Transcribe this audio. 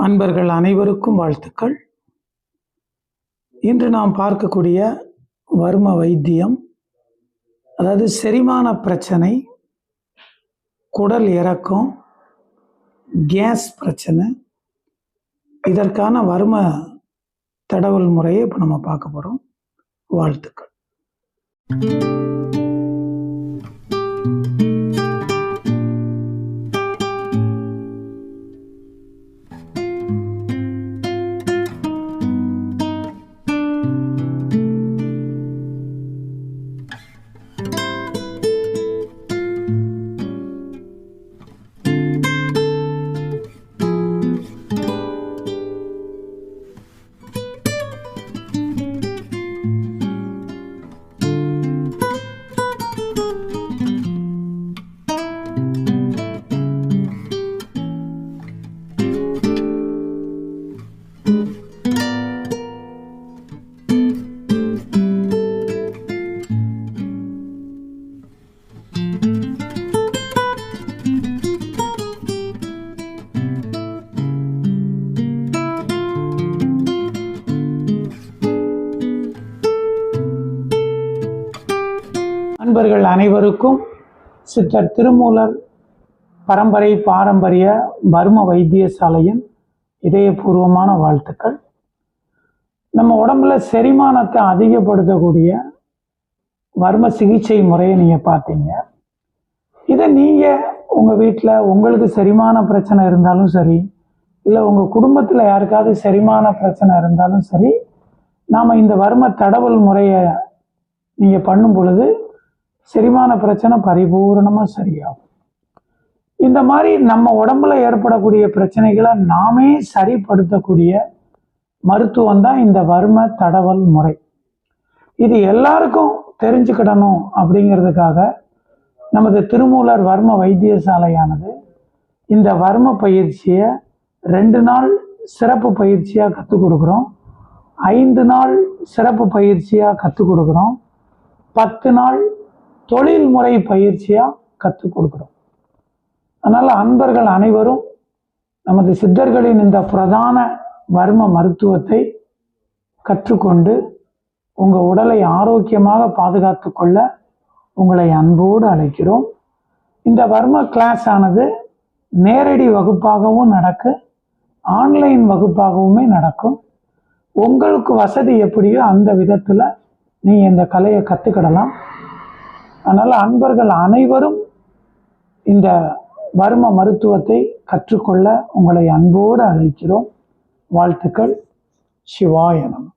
அன்பர்கள் அனைவருக்கும் வாழ்த்துக்கள். இன்று நாம் பார்க்கக்கூடிய வர்ம வைத்தியம், அதாவது செரிமான பிரச்சனை, குடல் இறக்கம், கேஸ் பிரச்சனை, இதற்கான வர்ம தடவல் முறையை இப்போ நம்ம பார்க்க போகிறோம். வாழ்த்துக்கள். அன்பர்கள் அனைவருக்கும் சித்தர் திருமூலர் பாரம்பரிய வர்ம வைத்தியசாலையின் இதயபூர்வமான வாழ்த்துக்கள். நம்ம உடம்புல செரிமானத்தை அதிகப்படுத்தக்கூடிய வர்ம சிகிச்சை முறையை நீங்கள் பார்த்தீங்க. இதை நீங்கள் உங்கள் வீட்டில் உங்களுக்கு செரிமான பிரச்சனை இருந்தாலும் சரி, இல்லை உங்கள் குடும்பத்தில் யாருக்காவது செரிமான பிரச்சனை இருந்தாலும் சரி, நாம் இந்த வர்ம தடவல் முறையை நீங்கள் பண்ணும் பொழுது செரிமான பிரச்சனை பரிபூர்ணமாக சரியாகும். இந்த மாதிரி நம்ம உடம்புல ஏற்படக்கூடிய பிரச்சனைகளை நாமே சரிப்படுத்தக்கூடிய மருத்துவம் தான் இந்த வர்ம தடவல் முறை. இது எல்லாருக்கும் தெரிஞ்சுக்கிடணும் அப்படிங்கிறதுக்காக நமது திருமூலர் வர்ம வைத்தியசாலையானது இந்த வர்ம பயிற்சியை 2 நாள் சிறப்பு பயிற்சியாக கற்றுக் கொடுக்குறோம், 5 நாள் சிறப்பு பயிற்சியாக கற்றுக் கொடுக்குறோம், 10 நாள் தொழில்முறை பயிற்சியாக கற்றுக் கொடுக்குறோம். அதனால் அன்பர்கள் அனைவரும் நமது சித்தர்களின் இந்த பிரதான வர்ம மருத்துவத்தை கற்றுக்கொண்டு உங்கள் உடலை ஆரோக்கியமாக பாதுகாத்து கொள்ள உங்களை அன்போடு அழைக்கிறோம். இந்த வர்ம கிளாஸ் ஆனது நேரடி வகுப்பாகவும் நடக்கும், ஆன்லைன் வகுப்பாகவுமே நடக்கும். உங்களுக்கு வசதி எப்படியோ அந்த விதத்தில் நீங்கள் இந்த கலையை கற்றுக்கிடலாம். அதனால் அன்பர்கள் அனைவரும் இந்த வர்ம மருத்துவத்தை கற்றுக்கொள்ள உங்களை அன்போடு அழைக்கிறோம். வாழ்த்துக்கள். சிவாய நமः.